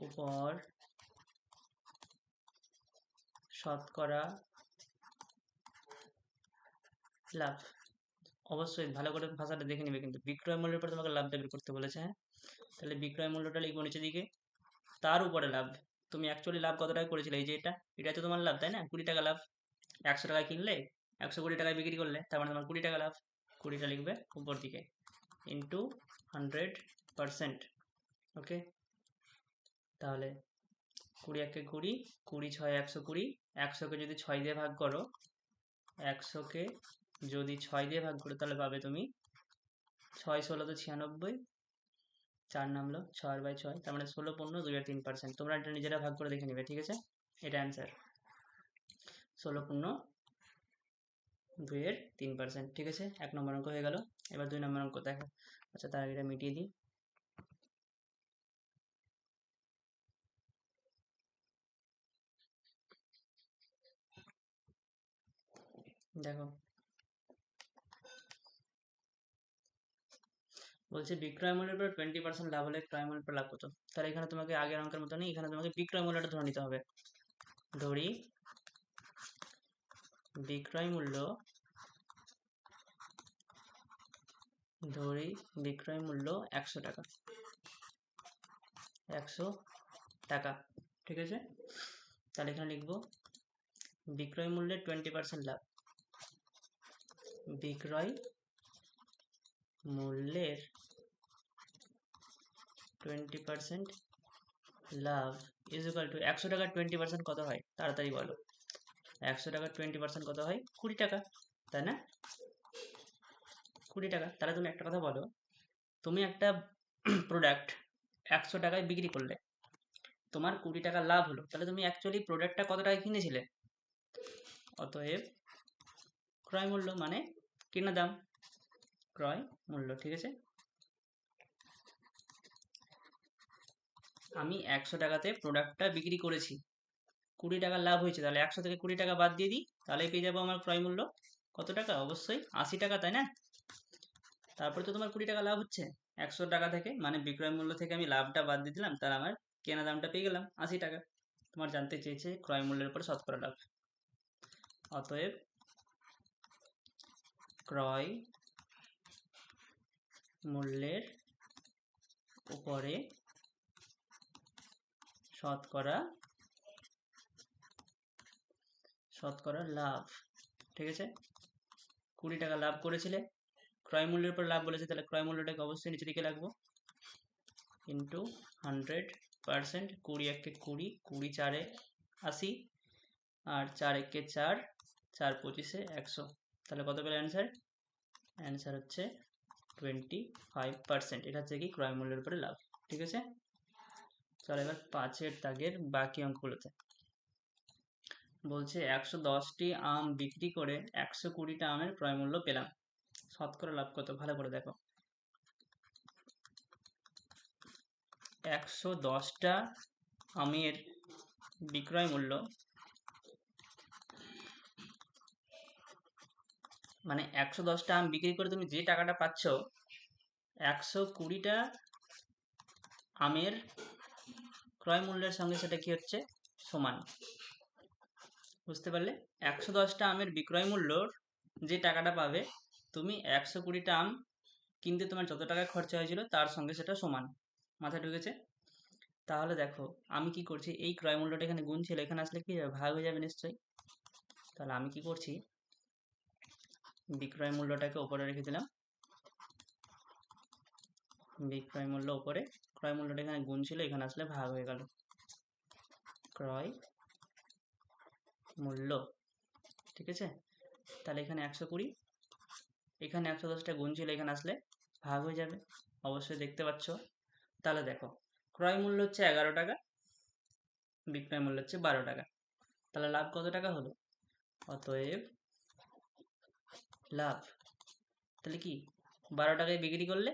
উপর শতকরা লাভ। অবশ্যই ভালো করে ভাষাটা দেখে নিবে, কিন্তু বিক্রয় মূল্যের উপর তোমাকে লাভটা বের করতে বলেছে। হ্যাঁ, তাহলে বিক্রয় মূল্যটা লিখবো নিচের দিকে, তার উপরে লাভ। তুমি অ্যাকচুয়ালি লাভ কত টাকা করেছিলে, এই যে এটা তো তোমার লাভ, তাই না? 20 টাকা লাভ। 100 টাকায় কিনলে 120 টাকায় বিক্রি করলে, তার মানে তোমার 20 টাকা লাভ। 20টা লিখবে উপর দিকে ইন্টু 100%। ওকে, তাহলে 20 একে 20, 20 6 120, 100কে যদি 6 দিয়ে ভাগ করো, 100কে যদি 6 দিয়ে ভাগ করো তাহলে পাবে তুমি 6 16 তো 96, 4 নামলো 6/6, তার মানে 16 15 2 আর 3%। তোমরা এটা নিজেরা ভাগ করে দেখে নিবে, ঠিক আছে? এটা অ্যান্সার 16 15 2 এর 3%, ঠিক আছে? 1 নম্বর অঙ্ক হয়ে গেল। এবার 2 নম্বর অঙ্ক দেখো। আচ্ছা, তার আগে এটা মিটিয়ে দিই। দেখো বলছে বিক্রয় মূল্যের উপর 20% লাভ হলে ক্রয় মূল্যের উপর লাভ কত। তাহলে এখানে তোমাকে আগের অঙ্কের মতো নেই, এখানে তোমাকে বিক্রয় মূল্যটা ধরে নিতে হবে। ধরি বিক্রয় মূল্য 100 টাকা, 100 টাকা, ঠিক আছে? তাহলে এখানে লিখবো বিক্রয় মূল্যের 20% লাভ, বিক্রয় মূল্যের 20% লাভ ইজ ইকুয়াল টু 100 টাকার 20% কত হয় তাড়াতাড়ি বলো। 100 টাকার 20% কত হয়? 20 টাকা, তাই না? 20 টাকা। তাহলে তুমি একটা কথা বলো, তুমি একটা প্রোডাক্ট 100 টাকায় বিক্রি করলে, তোমার 20 টাকা লাভ হলো, তাহলে তুমি অ্যাকচুয়ালি প্রোডাক্টটা কত টাকায় কিনেছিলে? অতএব ক্রয় মূল্য মানে কেনা দাম, ক্রয় মূল্য, ঠিক আছে? আমি 100 টাকাতে প্রোডাক্টটা বিক্রি করেছি, 20 টাকা লাভ হয়েছে, তাহলে 100 থেকে 20 টাকা বাদ দিয়ে দিই, তাহলেই পেয়ে যাবো আমার ক্রয় মূল্য কত টাকা? অবশ্যই 80 টাকা, তাই না? তারপরে তো তোমার 20 টাকা লাভ হচ্ছে 100 টাকা থেকে, মানে বিক্রয় মূল্য থেকে আমি লাভটা বাদ দিয়ে দিলাম, তাহলে আমার কেনা দামটা পেয়ে গেলাম 80 টাকা। তোমার জানতে চেয়েছে ক্রয় মূল্যের উপর শতকরা লাভ। অতএব ক্রয় মূল্যের উপরে শতকরা লাভ, ঠিক আছে? 20 টাকা লাভ করেছিলে, ক্রয় মূল্যের উপর লাভ বলেছে, তাহলে ক্রয় মূল্যটাকে অবশ্যই নিচে দিকে রাখবো ইন্টু 100%। 20 একে 20, 20 4 80, আর 4 একে 4, 4 25 100। তাহলে কত পেলে অ্যান্সার? অ্যান্সার হচ্ছে 25%। এটা হচ্ছে কি ক্রয় মূল্যের উপরে লাভ, ঠিক আছে? চলো এবার 5-এর দাগের বাকি অঙ্কগুলোতে। বলছে 110টি আম বিক্রি করে 120টা আমের ক্রয় মূল্য পেলাম, শতকরা লাভ কত? ভালো করে দেখো, 110টা আমের বিক্রয় মূল্য মানে 110টা আম বিক্রি করে তুমি যে টাকাটা পাচ্ছ, 120টা আমের ক্রয় মূল্যের সঙ্গে সেটা কি হচ্ছে? সমান। বুঝতে পারলে? 110টা আমের বিক্রয় মূল্যর যে টাকাটা পাবে, তুমি 120টা আম কিনতে তোমার যত টাকা খরচা হয়েছিল তার সঙ্গে সেটা সমান। মাথায় ঢুকেছে? তাহলে দেখো আমি কি করছি, এই ক্রয় মূল্যটা এখানে গুণ ছিল, এখানে আসলে কি ভাগ হয়ে যাবে নিশ্চয়ই। তাহলে আমি কি করছি, বিক্রয় মূল্যটাকে ওপরে রেখে দিলাম, বিক্রয় মূল্য ওপরে, ক্রয় মূল্যটা এখানে গুণ ছিল, এখানে আসলে ভাগ হয়ে গেল, ক্রয় মূল্য, ঠিক আছে। তাহলে এখানে 120, এখানে 110টা গুণ ছিল, এখানে আসলে ভাগ হয়ে যাবে, অবশ্যই দেখতে পাচ্ছ। তাহলে দেখো, ক্রয় মূল্য হচ্ছে 11 টাকা, বিক্রয় মূল্য হচ্ছে 12 টাকা, তাহলে লাভ কত টাকা হলো? অতএব লাভ, তাহলে কি 12 টাকায় বিক্রি করলে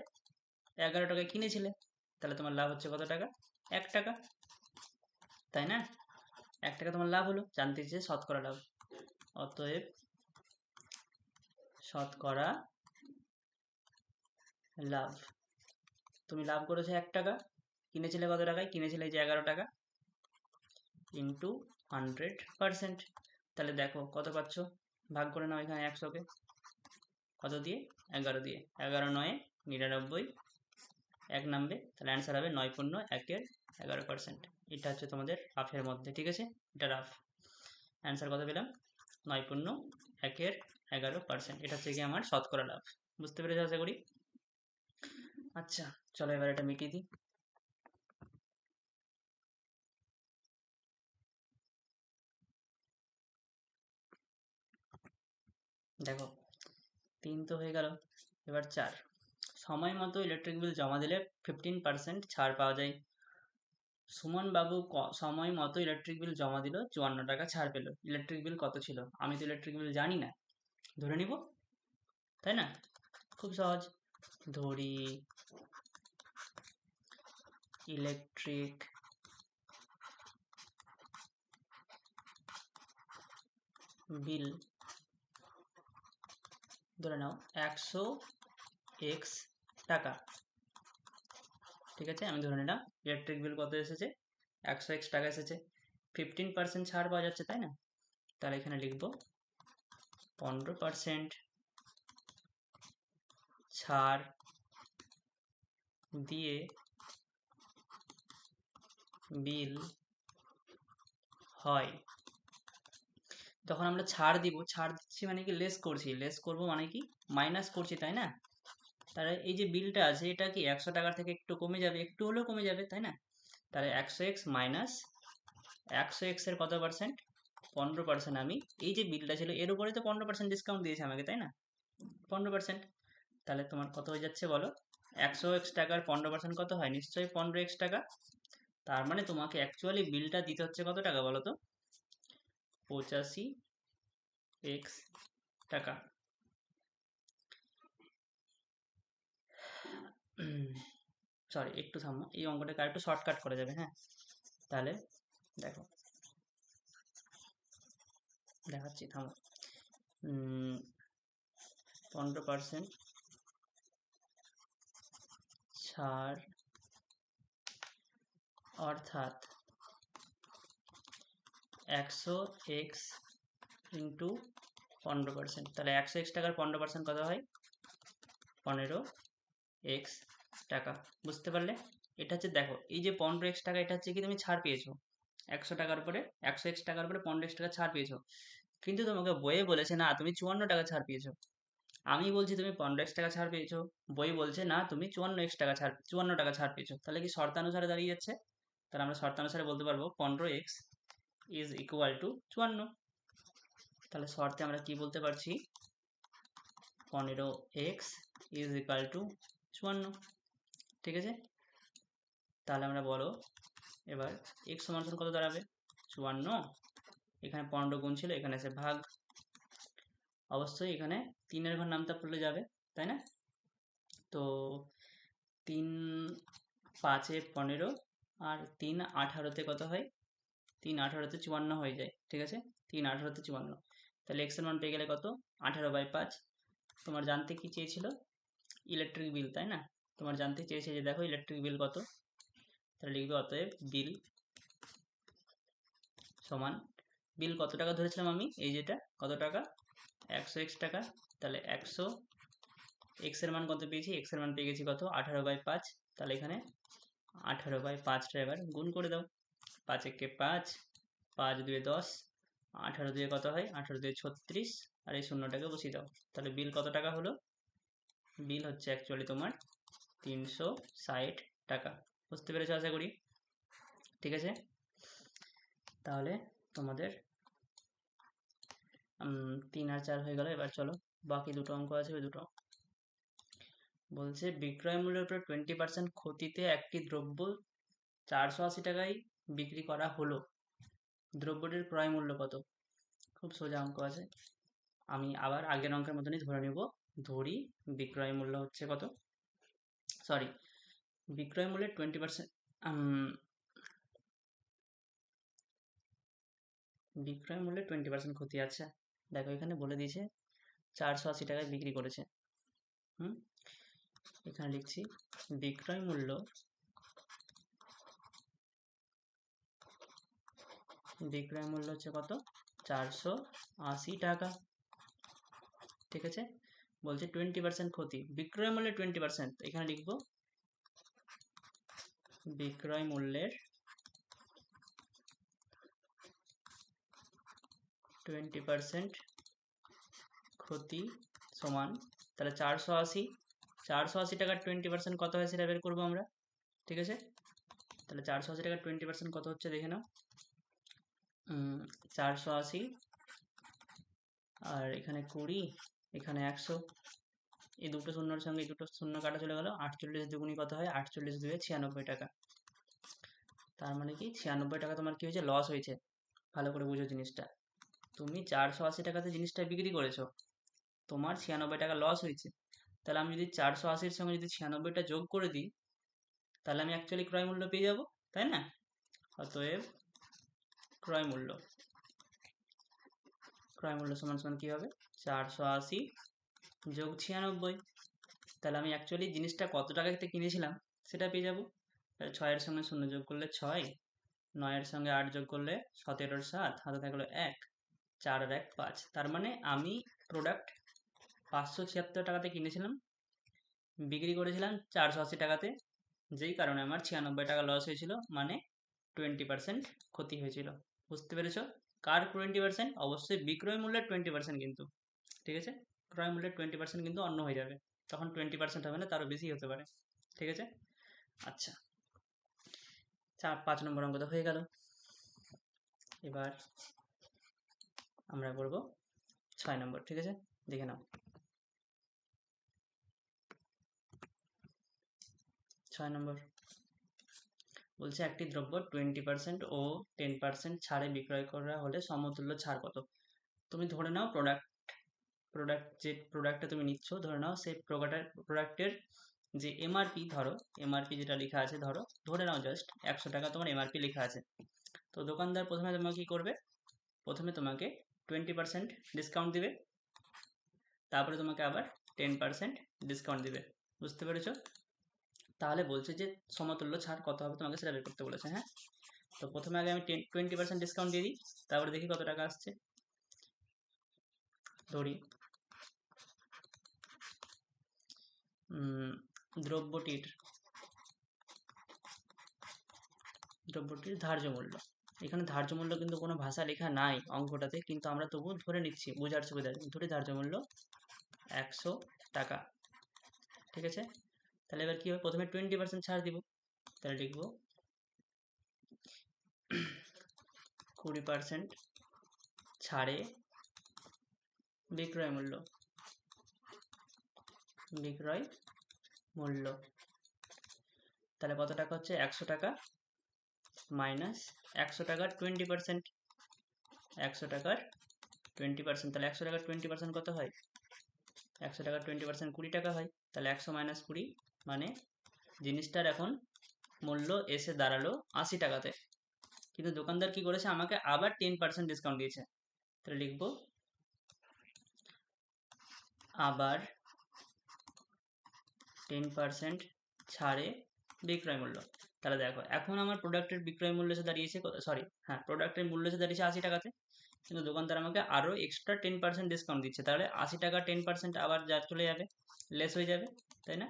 11 টাকায় কিনেছিলে, তাহলে তোমার লাভ হচ্ছে কত টাকা? 1 টাকা, তাই না? 1 টাকা তোমার লাভ হলো, জানতে চেয়ে শতকরা লাভ। অতএব শতকরা লাভ, তুমি লাভ করেছো 1 টাকা, কিনেছিলে কত টাকায়? কিনেছিলে যে 11 টাকা, ইন্টু 100%। তাহলে দেখো কত পাচ্ছ, ভাগ করে নাও এখানে 100কে, কত দিয়ে? 11 দিয়ে, 11 9 99, 1 নামবে, তাহলে অ্যান্সার হবে 9.1-11%। এটা হচ্ছে তোমাদের রাফের মধ্যে, ঠিক আছে, এটা রাফ অ্যান্সার কত পেলাম? 9.1-11%। এটা হচ্ছে কি আমার শতকরা লাভ, বুঝতে পেরেছো আশা করি। আচ্ছা চলো এবার এটা মিটিয়ে দিই। দেখো 3 তো হয়ে গেল, এবার 4, সময় মতো ইলেকট্রিক বিল জমা দিলে 15% ছাড় পাওয়া যায়। সুমন বাবু সময় মতো ইলেকট্রিক বিল জমা দিল, 54 টাকা ছাড় পেল। ইলেকট্রিক বিল কত ছিল? আমি তো ইলেকট্রিক বিল জানি না, ধরে নিব, তাই না? খুব সহজ, ধরি ইলেকট্রিক বিল ধরে নাও 100x টাকা, ঠিক আছে, আমি ধরে নিলাম ইলেকট্রিক বিল কত এসেছে? 100x টাকা এসেছে, 15% ছাড় পাওয়া যাচ্ছে, তাই না? তাহলে এখানে লিখব 15% ছাড় দিয়ে বিল হয়। যখন আমরা ছাড় দিব, ছাড় দিচ্ছি মানে কি লেস করছি, লেস করব মানে কি মাইনাস করছি, তাই না? তাহলে এই যে বিলটা আছে এটা কি 100 টাকার থেকে একটু কমে যাবে, একটু হলেও কমে যাবে, তাই না? তাহলে 100x মাইনাস 100x এর কত পার্সেন্ট? 15%। আমি এই যে বিলটা ছিল এর উপরে তো 15% ডিসকাউন্ট দিয়েছে আমাকে, তাই না? 15%, তাহলে তোমার কত হয়ে যাচ্ছে বলো? 100x টাকার 15% কত হয়? নিশ্চয়ই 15x টাকা। তার মানে তোমাকে অ্যাকচুয়ালি বিলটা দিতে হচ্ছে কত টাকা বলো তো? 85x টাকা। সরি একটু থামো, এই অঙ্কটাকে আরেকটু শর্টকাট করা যাবে, হ্যাঁ? তাহলে দেখো দেখাচ্ছি, থামো। 15% ছাড় অর্থাৎ 100x ইন্টু 15%, তাহলে 100x টাকার 15% কত হয়? 15x টাকা, বুঝতে পারলে? এটা হচ্ছে, দেখো এই যে 15x টাকা, এটা হচ্ছে কি তুমি ছাড় পেয়েছো 100 টাকার উপরে, 100x টাকার উপরে 15x টাকা ছাড় পেয়েছো, কিন্তু তোমাকে বইয়ে বলেছে না তুমি 54 টাকা ছাড় পেয়েছো। আমি বলছি তুমি 15x টাকা ছাড় পেয়েছো, বই বলছে না তুমি 54x টাকা ছাড়, 54 টাকা ছাড় পেয়েছো, তাহলে কি শর্তানুসারে দাঁড়িয়ে যাচ্ছে? তাহলে আমরা শর্তানুসারে বলতে পারবো 15x ইজ ইকুয়াল টু 54। তাহলে শর্তে আমরা কি বলতে পারছি? 15x ইজ ইকুয়াল টু 54, ঠিক আছে। তাহলে আমরা বলো এবার x সমান কত দাঁড়াবে? 54, এখানে 15 গুণ ছিল, এখানে এসে ভাগ, অবশ্যই এখানে 3-এর ঘর নামতা পড়লে যাবে, তাই না? তো 3 5-এ 15 আর 3 18-তে কত হয়? 3 18-তে 54 হয়ে যায়, ঠিক আছে, 3 18-তে 54। তাহলে x এর মান পেয়ে গেলে কত? 18/5। তোমার জানতে কি চেয়েছিল? ইলেকট্রিক বিল, তাই না? তোমার জানতে চেয়েছে যে দেখো ইলেকট্রিক বিল কত, তাহলে লিখবে অতএব বিল সমান, বিল কত টাকা ধরেছিলাম আমি, এই যেটা কত টাকা? 100x টাকা। তাহলে 100 x এর মান কত পেয়েছি? x এর মান পেয়ে গেছি কত? 18/5। তাহলে এখানে 18/5টা এবার গুণ করে দাও, 5 একে 5, 5 2 10, 18 দিয়ে কত হয়? 18 দিয়ে 36, আর এই শূন্যটাকে বসিয়ে দাও। তাহলে বিল কত টাকা হলো? বিল হচ্ছে অ্যাকচুয়ালি তোমার 360 টাকা। বুঝতে পেরেছো আশা করি? ঠিক আছে, তাহলে তোমাদের 3 আর 4 হয়ে গেল। এবার চলো বাকি দুটো অঙ্ক আছে, ওই দুটো বলছে বিক্রয় মূল্যের উপর 20% ক্ষতিতে একটি দ্রব্য 480 টাকায় বিক্রি করা হলো, দ্রব্যটির ক্রয় মূল্য কত? খুব সোজা অঙ্ক আছে, আমি আবার আগের অঙ্কের মতনই ধরে নেব। ধরি বিক্রয় মূল্য হচ্ছে কত, সরি বিক্রয় মূল্যের 20%, বিক্রয় মূল্যের 20% ক্ষতি আছে। দেখো এখানে বলে দিয়েছে 480 টাকায় বিক্রি করেছে। এখানে লিখছি বিক্রয় মূল্য হচ্ছে কত, 480 টাকা। ঠিক আছে, বলছে 20% ক্ষতি, বিক্রয় মূল্যের 20%, এখানে লিখবো বিক্রয় মূল্যের 20% ক্ষতি সমান, তাহলে 480 টাকার 20% কত হয় সেটা বের করবো আমরা। ঠিক আছে, তাহলে 480 টাকার 20% কত হচ্ছে দেখে নাও। 480 আর এখানে 20, এখানে 100, এই দুটো শূন্যর সঙ্গে এই দুটো শূন্য কাটা চলে গেল। 48 দুগুণি কত হয়, 48 দুয়ে 96 টাকা। তার মানে কি 96 টাকা তোমার কি হয়েছে, লস হয়েছে। ভালো করে বুঝো জিনিসটা, তুমি 480 টাকাতে জিনিসটা বিক্রি করেছো, তোমার 96 টাকা লস হয়েছে। তাহলে আমি যদি 480-র সঙ্গে যদি 96টা যোগ করে দিই, তাহলে আমি অ্যাকচুয়ালি ক্রয় মূল্য পেয়ে যাব, তাই না? অতএব ক্রয় মূল্য সমান সমান কি হবে, 480 যোগ 96। তাহলে আমি অ্যাকচুয়ালি জিনিসটা কত টাকাতে কিনেছিলাম সেটা পেয়ে যাব। তাহলে 6-এর সঙ্গে 0 যোগ করলে 6, 9-এর সঙ্গে 8 যোগ করলে 17-র 7, হাতে থাকলো 1, 4 আর 1 5। তার মানে আমি প্রোডাক্ট 576 টাকাতে কিনেছিলাম, বিক্রি করেছিলাম 480 টাকাতে, যেই কারণে আমার 96 টাকা লস হয়েছিল, মানে 20% ক্ষতি হয়েছিল। বুঝতে পেরেছ? কার 20%? অবশ্যই বিক্রয় মূল্যের 20% কিন্তু। ঠিক আছে, ক্রয় মূল্যের 20% কিন্তু অন্য হয়ে যাবে, তখন 20% হবে না, তারও বেশি হতে পারে। ঠিক আছে, আচ্ছা 5 নম্বর অঙ্ক তো হয়ে গেল। এবার আমরা করব 6 নম্বর। ঠিক আছে, দেখে নাও 6 নম্বর বলছে একটি দ্রব্য 20% ও 10% ছাড়ে বিক্রয় করা হলে সমতুল্য ছাড় কত? তুমি ধরে নাও যে প্রোডাক্টটা তুমি নিচ্ছ, ধরে নাও সেই প্রোডাক্টের যে এমআরপি, ধরো এমআরপি যেটা লেখা আছে, ধরে নাও জাস্ট 100 টাকা তোমার এমআরপি লেখা আছে। তো দোকানদার প্রথমে তোমাকে কি করবে, প্রথমে তোমাকে 20% ডিসকাউন্ট দিবে, তারপরে তোমাকে আবার 10% ডিসকাউন্ট দিবে। বুঝতে পেরেছো? তাহলে বলছে যে সমতুল্য ছাড় কত হবে, তোমাকে সেটা বের করতে বলেছে। হ্যাঁ, তো প্রথমে আগে আমি 20% ডিসকাউন্ট দিয়ে দিই, তারপরে দেখি কত টাকা আসছে। ধরি দ্রব্যটির ধার্য মূল্য, এখানে ধার্য মূল্য কিন্তু কোনো ভাষা লেখা নাই অঙ্কটাতে, কিন্তু আমরা তবু ধরে নিচ্ছি বোঝার সুবিধার জন্য। ধরি ধার্য মূল্য 100 টাকা। ঠিক আছে, তাহলে এবার কি হবে, প্রথমে 20% ছাড় দিব, তাহলে লিখব 20% ছাড়ে বিক্রয় মূল্য, তাহলে কত টাকা হচ্ছে, 100 টাকা মাইনাস 100 টাকার 20%, 100 টাকার 20%, তাহলে 100 টাকার 20% কত হয়, 100 টাকার 20% 20 টাকা হয়। তাহলে 100 মাইনাস 20 মানে জিনিসটার এখন মূল্য এসে দাঁড়ালো 80 টাকাতে, কিন্তু দোকানদার কি করেছে, আমাকে আবার 10% ডিসকাউন্ট দিয়েছে। তাহলে লিখবো আবার 10% ছাড়ে বিক্রয় মূল্য। তাহলে দেখো এখন আমার প্রোডাক্টের বিক্রয় মূল্য এসে দাঁড়িয়েছে, প্রোডাক্টের মূল্য এসে দাঁড়িয়েছে 80 টাকাতে, কিন্তু দোকানদার আমাকে আরও এক্সট্রা 10% ডিসকাউন্ট দিচ্ছে। তাহলে 80 টাকা 10% আবার যা চলে যাবে, লেস হয়ে যাবে, তাই না?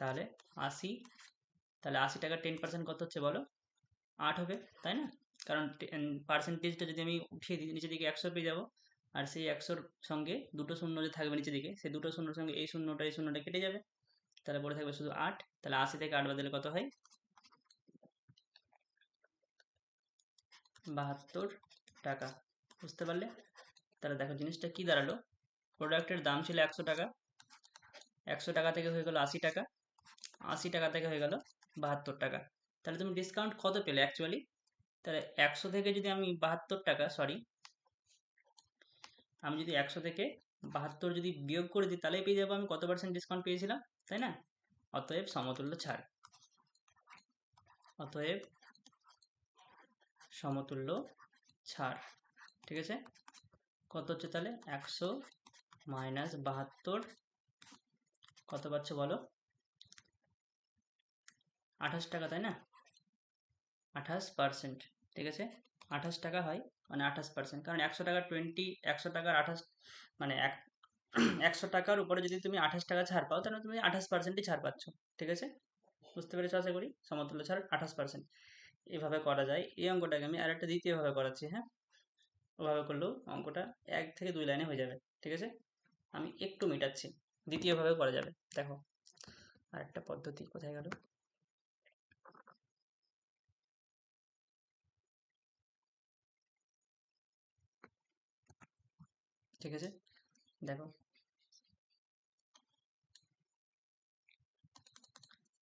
তাহলে 80, তাহলে 80 টাকা 10% কত হচ্ছে বলো, 8 হবে, তাই না? কারণ পার্সেন্টেজটা যদি আমি উঠিয়ে দিই, নিচের দিকে 100 পেয়ে যাবো, আর সেই 100-র সঙ্গে দুটো শূন্য যে থাকবে নিচের দিকে, সেই দুটো শূন্যর সঙ্গে এই শূন্যটা কেটে যাবে, তাহলে পড়ে থাকবে শুধু 8। তাহলে 80 থেকে 8 বাদ দিলে কত হয়? 72 টাকা। বুঝতে পারলে? তাহলে দেখো জিনিসটা কি দাঁড়ালো, প্রোডাক্টের দাম ছিল 100 টাকা, 100 টাকা থেকে হয়ে গেল 80 টাকা, 80 টাকা থেকে হয়ে গেল 72 টাকা। তাহলে তুমি ডিসকাউন্ট কত পেলে অ্যাকচুয়ালি? তাহলে 100 থেকে যদি আমি 72 টাকা, সরি, আমি যদি 100 থেকে 72 যদি বিয়োগ করে দিই তাহলেই পেয়ে যাবো আমি কত পার্সেন্ট ডিসকাউন্ট পেয়েছিলাম, তাই না? অতএব সমতুল্য ছাড়, অতএব সমতুল্য ছাড়। ঠিক আছে, কত হচ্ছে তাহলে? 100 মাইনাস 72, কত পাচ্ছ বলো? 28 টাকা, তাই না? 28%। ঠিক আছে, 28 টাকা হয়, মানে 28%, কারণ 100 টাকার 100 টাকার 28, মানে 100 টাকার উপরে যদি তুমি 28 টাকা ছাড় পাও তাহলে তুমি 28%ই ছাড় পাচ্ছ। ঠিক আছে, বুঝতে পেরেছো আশা করি? সমতুল্য ছাড় 28%। এভাবে করা যায়। এই অঙ্কটাকে আমি আরেকটা দ্বিতীয়ভাবে করাচ্ছি, হ্যাঁ? ওভাবে করলেও অঙ্কটা 1 থেকে 2 লাইনে হয়ে যাবে। ঠিক আছে, আমি একটু মেটাচ্ছি, দ্বিতীয়ভাবে করা যাবে। দেখো আরেকটা পদ্ধতি কোথায় গেল? ঠিক আছে, দেখো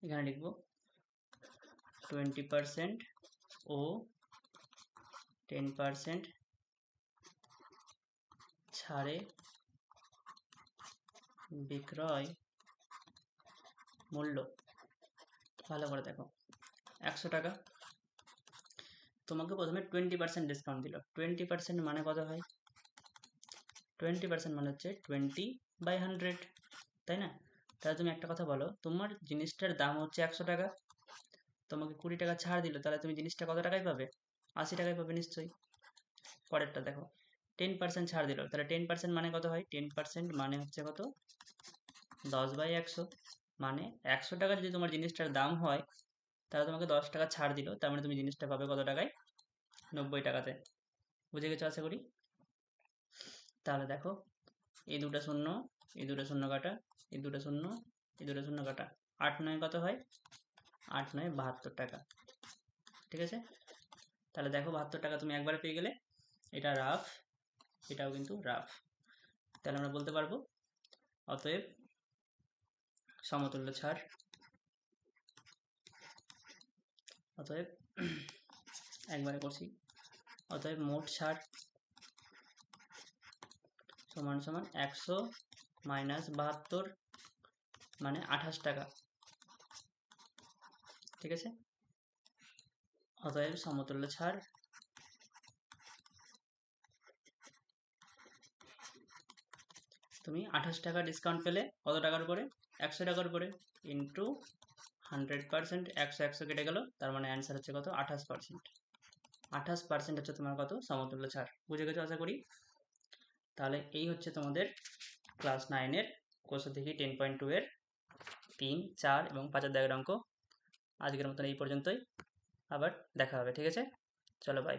এখানে লিখবো 20% ও 10% ছাড়ে বিক্রয় মূল্য। ভালো করে দেখো, 100 টাকা, তোমাকে প্রথমে 20% ডিসকাউন্ট দিল। 20% মানে কত হয়? 20% মানে হচ্ছে 20/100, তাই না? তাহলে তুমি একটা কথা বলো, তোমার জিনিসটার দাম হচ্ছে 100 টাকা, তোমাকে 20 টাকা ছাড় দিল, তাহলে তুমি জিনিসটা কত টাকায় পাবে? 80 টাকায় পাবে নিশ্চয়ই। পরেরটা দেখো, 10% ছাড় দিল, তাহলে 10% মানে কত হয়? 10% মানে হচ্ছে কত? 10/100, মানে 100 টাকা যদি তোমার জিনিসটার দাম হয় তাহলে তোমাকে 10 টাকা ছাড় দিল, তার মানে তুমি জিনিসটা পাবে কত টাকায়? 90 টাকাতে। বুঝে গেছো আশা করি? তাহলে দেখো, এই দুটো শূন্য, এই দুটো শূন্য কাটা, এই দুটো শূন্য, এই দুটো শূন্য কাটা, 8 9 কত হয়? 8 9 72 টাকা। ঠিক আছে, তাহলে দেখো 72 টাকা তুমি একবারে পেয়ে গেলে। এটা রাফ, এটাও কিন্তু রাফ। তাহলে আমরা বলতে পারবো অতএব সমতুল্য ছাড়, অতএব একবারে করছি, অতএব মোট ছাড় সমান সমান 100 মাইনাস 72 মানে 28 টাকা। ঠিক আছে, অতএব সমতুল্য ছাড় তুমি 28 টাকা ডিসকাউন্ট পেলে কত টাকার উপরে? 100 টাকার উপরে, ইন্টু 100%, 100 কেটে গেল, তার মানে অ্যান্সার হচ্ছে কত? 28%। 28% হচ্ছে তোমার কত? সমতুল্য ছাড়। বুঝে গেছো আশা করি? তাহলে এই হচ্ছে তোমাদের ক্লাস 9-এর কোষাধ্যক্ষী 10.2 এর 3, 4 এবং 5 দাগের অঙ্ক। আজকের মতন এই পর্যন্তই, আবার দেখা হবে। ঠিক আছে, চলো বাই।